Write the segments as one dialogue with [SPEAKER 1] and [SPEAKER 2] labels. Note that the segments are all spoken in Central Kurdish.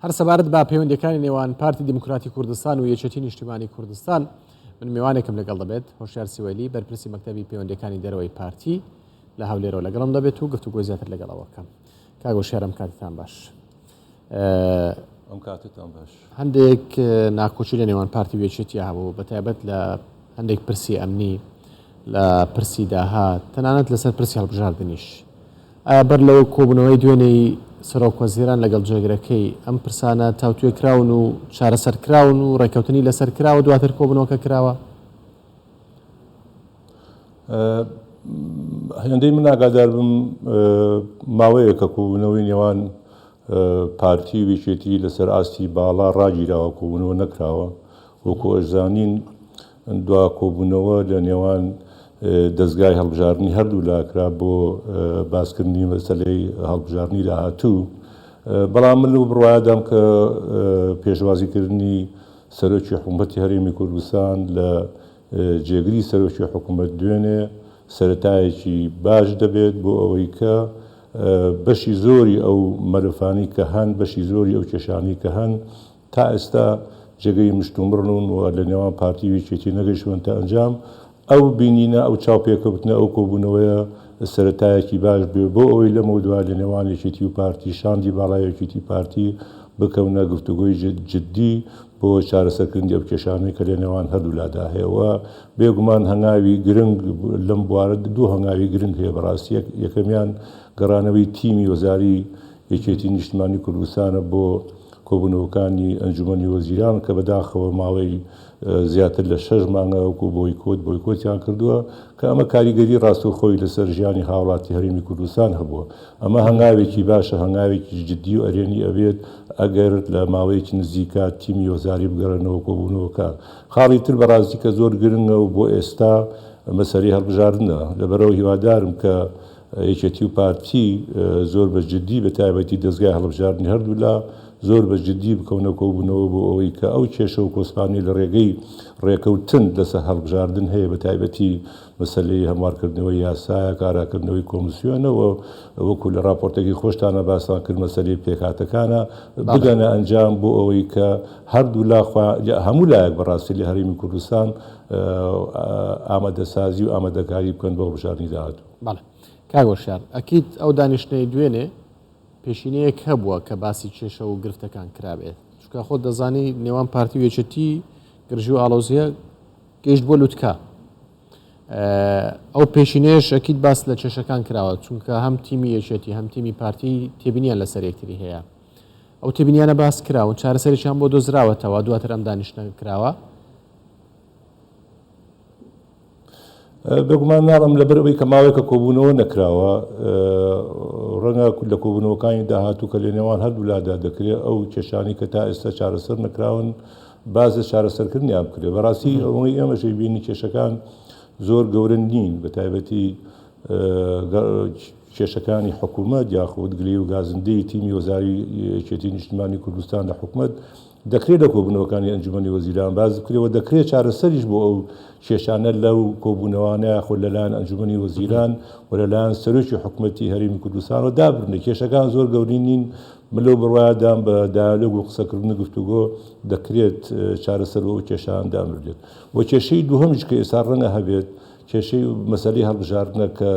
[SPEAKER 1] هەر سەبارەت با پەیوەندیەکانی نێوان پارتی دیموکراتی کوردستان و یەکێتی نیشتیمانی کوردستان من میوانێکم لەگەڵ دەبێت هۆشیار سیوەلی بەرپرسی مەکتەبی پەیوەندیەکانی دەرەوەی پارتی لە هەولێرەوە لەگەڵم دەبێت و گفتوگۆ زیاتر لەگەڵەوە بکەم. کاک هۆشیارم کاتتان باش.
[SPEAKER 2] ئەم کاتتان باش.
[SPEAKER 1] هەندێک ناکۆچی لە نێوان پارتی و یەکێتی هەبوو بەتایبەت لە هەندێک پرسی ئەمنی لە پرسی داهات تەنانەت لەسەر پرسی هەڵبژاردنیش. ئایا بەر لەوە کۆبوونەوەی دوێنەی سەرۆک وەزیران لەگەڵ جێگرەکەی ئەم پرسانە تاوتوێکراون و چارەسەرکراون و ڕێکەوتنی لەسەر کراوە دواتر کۆبوونەوەکە کراوە؟
[SPEAKER 2] هێندەی من ئاگادار بم ماوەیە کە کۆبوونەوەی نێوان پارتی و یەکێتی لەسەر ئاستی باڵا ڕاگیراوە کۆبوونەوە نەکراوە. وەکو ئەشزانین دوا کۆبوونەوە لە نێوان دەستگای هەڵبژاردننی هەردوو لاکرا بۆ باسکردنی مەسەلەی هەڵبژاردننی داهاتوو. بەڵام من و بڕوایدام کە پێشوازیکردنی سەرۆکی حکوومەتی هەرێمی کوردستان لە جێگری سەرۆکی حکوومەت دوێنێ سەرەتایەکی باش دەبێت بۆ ئەوەی کە بەشی زۆری ئەو مەلەفانی کە هەن بەشی زۆری ئەو کێشانی کە هەن تا ئێستا جێگەی مشتومڕن و لە نێوان پارتی و یەکێتی نەگەیشتوون تا ئەنجام ئەو بینینە ئەو چاوپێکەوتنە ئەو کۆبوونەوەیە سەرەتایەکی باش بێ بۆ ئەوەی لەمە دوای لە نێوان یەکێتی و پارتی شاندی باڵای یەکێتی پارتی بکەونە گفتوگۆی جددی بۆ چارەسەرکردنی ئەو کێشانەی کە لە نێوان هەردوو لادا هەیەەوە بێگومان هەنگاوی گرنگ لەم بوارە دوو هەنگاوی گرنگ هەیە بەڕاستی. یەکەمیان گەڕانەوەی تیمی وەزاری یەکێتی نیشتیمانی کوردستانە بۆ کۆبوونەوەکانی ئەنجومەنی وەزیران کە بەداخەوە ماوەی زیاتر لە 6 مانگە وەکو بۆیکۆتیان کردووە کە ئەمە کاریگەری ڕاستەوخۆی لەسەر ژیانی هاوڵاتی هەرێمی کوردستان هەبووە. ئەمە هەنگاوێکی باشە هەنگاوێکی جددی و ئەرێنی ئەبێت ئەگەر لە ماوەیەکی نزیکە تیمی وەزاری بگەڕێنەوە کۆبوونەوەکە. خاڵی تر بەڕاستی کە زۆر گرنگە و بۆ ئێستا مەسەلەی هەڵبژاردنە لەبەرەوە هیوادارم کە یەکێتی و پارتی زۆر بە جددی بە تایبەتی دەستگای هەڵبژاردننی هەردوو لا زۆر بە جددی بکەونە کۆبوونەوە بۆ ئەوەی کە ئەو کێشە و کۆسپانی لە ڕێگەی ڕێکەوتن لەسەر هەڵبژاردن هەیە بە تایبەتی مەسەلەی هەموارکردنەوەی یاسایە کاراکردنەوەی کۆمسیۆنەوە وەکو لە راپۆرتێکی خۆشتانە باسان کرد مەسەلەی پێکهاتەکانە بگەنە ئەنجام بۆ ئەوەی کە هەردوو لاخوا هەموو لایەک بەڕاستی لە هەرێمی کوردستان ئامادەسازی و ئامادەکاری بکەن بۆ هەڵبژاردننی داهاتوو.
[SPEAKER 1] بەڵێ کاک هۆشیار ئەکید ئەو دانیشتنەی دوێنێ پێشینەیەک هەبووە کە باسی کێشە و گرفتەکان کرابێت چونکە خۆت دەزانی نێوان پارتی و یەکێتی گرژی و ئاڵۆزیە گەیشت بۆ لوتکە. ئەو پێشینەیەش ئەکید باس لە کێشەکان کراوە چونکە هەم تیمی یەکێتی هەم تیمی پارتی تێبینیان لەسەر یەکتری هەیە. ئەو تێبینیانە باس کراون چارەسەرێکیان بۆ دۆزراوەتەوە دواتر ئەم دانیشتنە کراوە.
[SPEAKER 2] بێگومان ناڵم لەبەرەوەی کە ماوەیەکە کۆبوونەوە نەکراوە ڕەنگە لە کۆبوونەوەکانی داهاتوو کە لە نێوان هەردوو لادا دەکرێت ئەو کێشانی کە تا ئێستا چارەسەر نەکراون باز لە چارەسەرکردنیان بکرێت. بەڕاستی ئەوەی ئێمەشەی بینی کێشەکان زۆر گەورە نین بە تایبەتی کێشەکانی حکوومەت یاخود گلەی و گازندەی تیمی وەزاری یەکێتی نیشتیمانی کوردستان لە حکوومەت دەکرێت لە کۆبوونەوەکانی ئەنجومەنی وەزیران باز بکرێەوە دەکرێت چارەسەریش بۆ ئەو کێشانە لەو کۆبوونەوانە خۆ لەلایەن ئەنجومەنی وەزیران و لەلایەن سەرۆکی حکوومەتی هەرێمی کوردستانەوە دابرنە. کێشەکان زۆر گەورەی نین ملۆ بڕوایدام بە دایالۆگ و قسەکردن گفتوگۆ دەکرێت چارەسەر بۆ ئەو کێشان دامرێت. بۆ کێشەی دووهەمیش کە ئێستا ڕەنگە هەبێت کێشەی مەسەلەی هەڵبژاردنە کە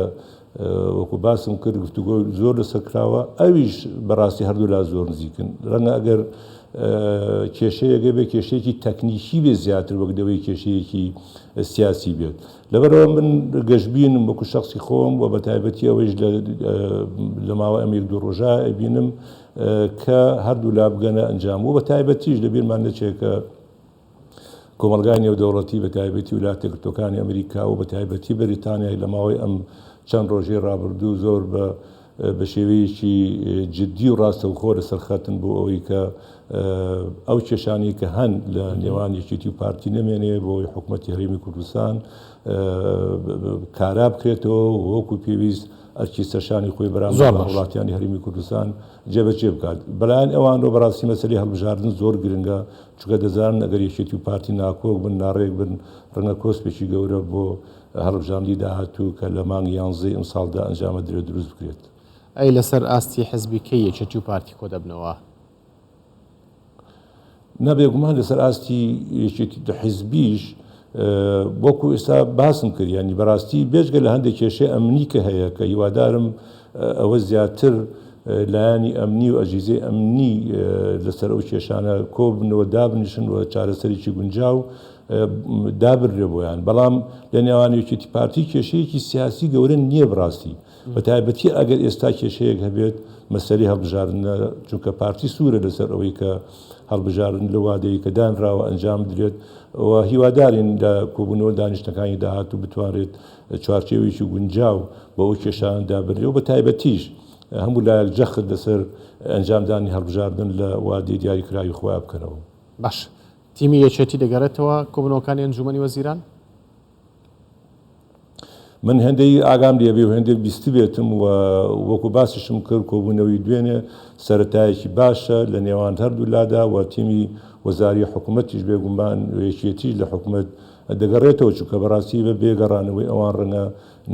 [SPEAKER 2] وەکو باسم کرد گفتوگۆ زۆر لەسەر کراوە ئەویش بەڕاستی هەردوو لا زۆر نزیکن. ڕەنگە ئەگەر کێشەیەگە بێ کێشەیەکی تەکنیکی بێ زیاتر وەکدەوەی کێشەیەکی سیاسی بێت. لەبەرەوە من گەشتبینم وەکو شخصی خۆم و بە تایبەتی ئەوەیش لە ماوە ئەم یەک دوو ڕۆژە ئەبینم کە هەردوو لا بگەنە ئەنجام و بە تایبەتیش لەبیرمان نەچێت کە کۆمەلگای نێودەوڵەتی بە تایبەتی ویلایەتە یەکگرتووەکانی ئەمریکا و بە تایبەتی بەریتانیای لە ماوەی ئەم چەند ڕۆژەی ڕابردوو زۆر بە شێوەیەکی جددی و ڕاستەوخۆ لەسەر خەتن بۆ ئەوەی کە ئەو کێشانی کە هەن لە نێوان یەکێتی و پارتی نەمێنێ بۆی حکوومەتی هەرێمی کوردستان کارا بکرێتەوە وەکو پێویست ئەرکی سەرشانی خۆی بەرامبەر بە وڵاتیانی هەرێمی کوردستان جێبەجێ بکات. بەلایەن ئەوانەوە بەڕاستی مەسەلەی هەڵبژاردن زۆر گرنگە چونکە دەزانن ئەگەر یەکێتی و پارتی ناکۆک بن ناڕێک بن ڕەنگە کۆسپێکی گەورە بۆ هەڵبژاردننی داهاتوو کە لە مانگی 11 ئەم ساڵدا ئەنجامە دروست بکرێت.
[SPEAKER 1] ئەی لەسەر ئاستی حزبی کەی یەکێتی و پارتی کۆ دەبنەوە؟
[SPEAKER 2] نابێگومان لەسەر ئاستی یەکێتی حیزبیش وەکو ئێستا باسم کرد ینی بەڕاستی بێژگە لە هەندێک کێشەی ئەمنی کە هەیە کە هیوادارم ئەوە زیاتر لایانی ئەمنی و ئەژیزەی ئەمنی لەسەر ئەو کێشانە کۆ بنەوە دابنیشن و چارەسەرێکی گونجاو دابرێ بۆیان بەڵام لە نێوانەیەکێتی پارتی کێشەیەکی سیاسی گەورە نییە بڕاستی بە تایبەتی ئەگەر ئێستا کێشەیەک هەبێت مەسەری هەڵبژاردنە چونکە پارتی سوورە لەسەر ئەوەی کە هەڵبژاردن لە وادەیە کە دانراوە ئەنجام درێت و هیوادارین لە کۆبوونەوە دانیشتەکانی داهاتوو بتوانێت چوارچێوێکی گونجاو بە ئەو کێشان دابرێت و بە تایبەتیش هەموو لایەک جەخت لەسەر ئەنجامدانی هەڵبژاردن لە وادەی دیاریکراوی خۆیان بکەنەوە.
[SPEAKER 1] باش تیمی یەکێتی دەگەڕێتەوە کۆبوونەوەکانی ئەنجومەنی وەزیران؟
[SPEAKER 2] من هەندێک ئاگام لێبێ و هەندێک بیست بێتم و وەکو باسیشم کرد کۆبوونەوەی دوێنێ سەرەتایەکی باشە لە نێوان هەردوو لادا و تیمی وەزاری حکوومەتیش بێگومان یەکێتی لە حکوومەت دەگەڕێتەوە چونکە بەڕاستی بە بێگەڕانەوەی ئەوان ڕەنگە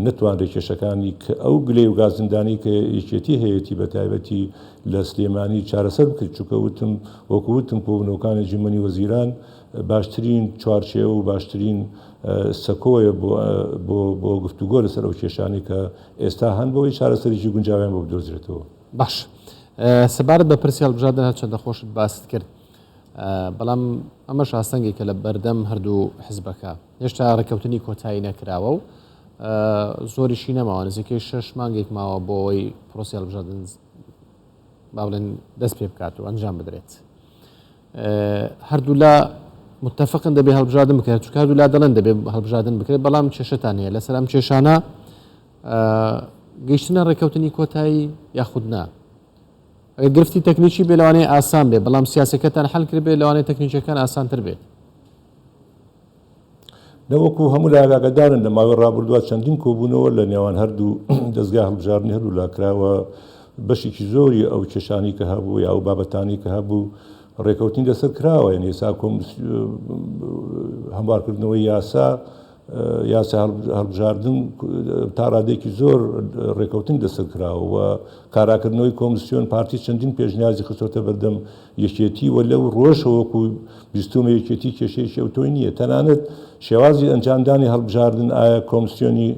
[SPEAKER 2] نتوانێت کێشەکانی کە ئەو گلەی و گازندانی کە یەکێتی هەیەی بە تایبەتی لە سلێمانی چارەسەر بکرد چونکە وەکووتم کۆبوونەوەکانی ئەنجومەنی وەزیران باشترین چوارچێوە و باشترین سەکۆیە بۆ گفتوگۆ لەسەر ئەو کێشانی کە ئێستا هەن بۆی چارەسەرێکی گونجاویان بۆ بدۆزرێتەوە.
[SPEAKER 1] باش سەبارەت بە پرسی هەڵبژاردن چەندە خۆشت باست کرد بەڵام ئەمەش ئاستەنگێکە لە بەردەم هەردوو حزبەکە هێشتا ڕێکەوتنی کۆتایی نەکراوە و زۆریشی نەماوە نزیکەی 6 مانگێک ماوە بۆ ئەوەی پرۆسی هەڵبژاردن با بڵێن دەست پێ بکات و ئەنجام بدرێت. هەردوو لا متفقن دەبێ هەڵبژاردن بکرێت چونکە هەردوو لا دەڵێن دەبێ هەڵبژاردن بکرێت بەڵام کێشەتان هەیە لەسەر ئەم کێشانە گەیشتنە ڕێکەوتنی کۆتایی یاخود نا ئەگەر گرفتی تەکنیکی بێ لەوانەیە ئاسان بێ بەڵام سیاسەکەتان حەل کرد بێ لەوانەیە تەکنیکەکان ئاسانتر بێت.
[SPEAKER 2] نەوەکو هەموو لاگاگەدارن لە ماوەی ڕابردووە چەندین کۆبوونەوە لە نێوان هەردوو دەستگا هەڵبژاردننی هەردوو لاکراوە بەشێکی زۆری ئەو کێشانی کە هەبوو یا ئەو بابەتانی کە هەبوو ڕێکەوتنی لەسەر کراوە یعنی ئێستا هەموارکردنەوەی یاسا هەڵبژاردن تا ڕادێکی زۆر ڕێکەوتنی لەسەر کراوە و کاراکردنەوەی کۆمیسیۆن پارتی چەندین پێشنیازی خستۆتە بەردەم یەکێتی و لەو ڕۆژەوەکو بیستومە یەکێتی کێشەیەکی ئەوتۆی نییە تەنانەت شێوازی ئەنجامدانی هەڵبژاردن ئایا کۆمیسیۆنی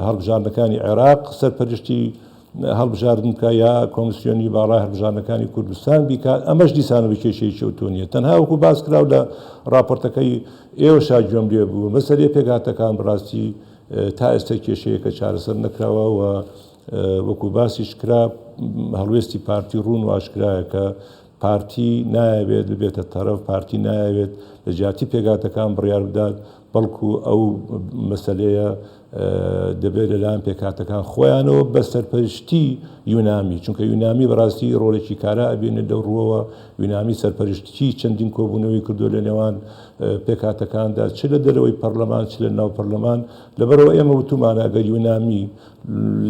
[SPEAKER 2] هەڵبژاردنەکانی عێراق سەرپەرشتی هەڵبژاردن بکە یا کۆمیسیۆنی باڵای هەڵبژاردنەکانی کوردستان بیکات ئەمەش دیسانەوەی کێشەیەکی ئەوتۆ نیە تەنها وەکو باس کراو لە راپۆرتەکەی ئێوە شاگوێم لێ بوو مەسەلەی پێکهاتەکان بڕاستی تا ئێستا کێشەیەکە چارەسەر نەکراوە و وەکو باسیش کرا هەڵوێستی پارتی ڕوون و ئاشکرایە کە پارتی نایەوێت ببێتە تەرەف پارتی نایەوێت لە جیاتی پێکهاتەکان بڕیار بدات بەڵکو ئەو مەسەلەیە دەبێت لەلایەن پێکهاتەکان خۆیانەوە بە سەرپەرشتی یونامی چونکە یونامی بەڕاستی ڕۆڵێکی کارا ئەبێنێت لەو ڕووەوە یونامی سەرپەرشتی چەندین کۆبوونەوەی کردو لە نێوان پێکهاتەکاندا چ لە دەرەوەی پەرلەمان چ لە ناو پەرلەمان لەبەرەوە ئێمە وتومانە ئەگەر یونامی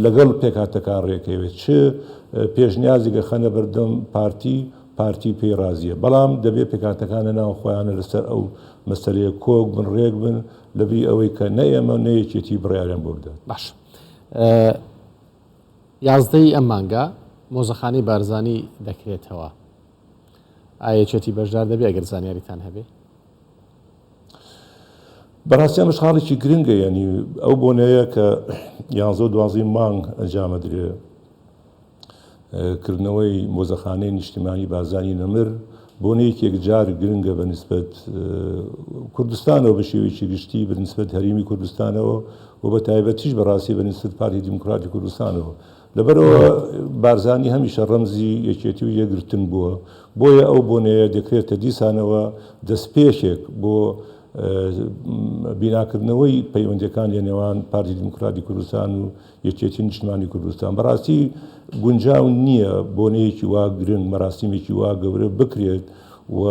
[SPEAKER 2] لەگەڵ پێکهاتەکان ڕێکەوێت چ پێشنیازێکە خەنە بەردەم پارتی پێی رازیە بەڵام دەبێت پێکهاتەکانە ناو خۆیانە لەسەر ئەو مەسەلەیە کۆک بن ڕێک بن لەبی ئەوەی کە نە ئێمە نەیەکێتی بڕیاریان بۆ بدات.
[SPEAKER 1] باش یازدەی ئەم مانگە مۆزەخانەی بارزانی دەکرێتەوە ئایەکێتی بەشدار دەبێت ئەگەر زانیاریتان هەبێ؟
[SPEAKER 2] بەڕاستی ئەمەش خاڵێکی گرنگە یعنی ئەو بۆنەیە کە 11 مانگ ئەنجامەدرێ کردنەوەی مۆزەخانەی نیشتیمانی بارزانی نەمر بۆنەیەکێک جار گرنگە بە نسبەت کوردستانەوە بە شێوەیەکی گشتی بە نسبەت هەرێمی کوردستانەوە و بە تایبەتیش بەڕاستی بە نسبەت پارتی دیموکراتی کوردستانەوە لەبەرەوە بارزانی هەمیشە ڕەمزی یەکێتی و یەکگرتن بووە بۆیە ئەو بۆنەیە دەکرێتە دیسانەوە دەستپێشێک بۆ بیناکردنەوەی پەیوەندیەکان لە نێوان پارتی دیموکراتی کوردستان و یەکێتی نیشتیمانی کوردستان بەڕاستی گونجاو نییە بۆنەیەکی وا گرنگ مەراسیمێکی وا گەورە بکرێت و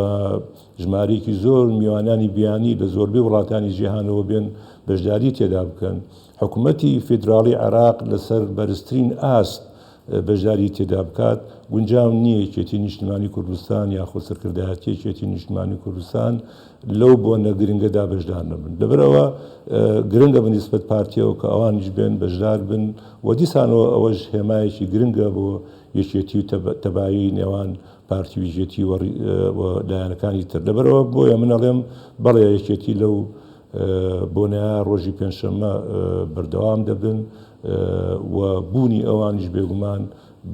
[SPEAKER 2] ژمارەیەکی زۆر میوانانی بیانی لە زۆربەی وڵاتانی جیهانەوە بێن بەشداری تێدا بکەن حکوومەتی فیدراڵی عێراق لەسەر بەرزترین ئاست بەشداری تێدا بکات گونجاو نییە یەکێتی نیشتیمانی کوردستان یاخود سەرکردایەتی یەکێتی نیشتیمانی کوردستان لەو بۆنە گرنگەدا بەشدار نەبن لەبەرەوە گرنگە بەنسبەت پارتیەوە کە ئەوانیش بێن بەشدار بن و دیسانەوە ئەوەش هێمایەکی گرنگە بۆ یەکێتی و تەبایی نێوان پارتی ویژێتی و لایەنەکانی تر لەبەرەوە بۆیە من ئەڵێم بەڵێ یەکێتی لەو بۆنەیە ڕۆژی پێنجشەممە بەردەوام دەبن و بوونی ئەوانیش بێگومان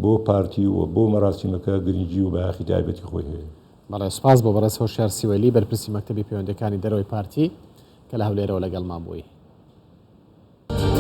[SPEAKER 2] بۆ پارتی و بۆ مەراسیمەکە گرنگی و بەیاخی تایبەتی خۆی هەیە.
[SPEAKER 1] بەڵێ سپاس بۆ بەڕێز هۆشیار سیوەلی بەرپرسی مەکتەبی پەیوەندەکانی دەرەوەی پارتی کە لە هەولێرەوە لەگەڵمان بووی.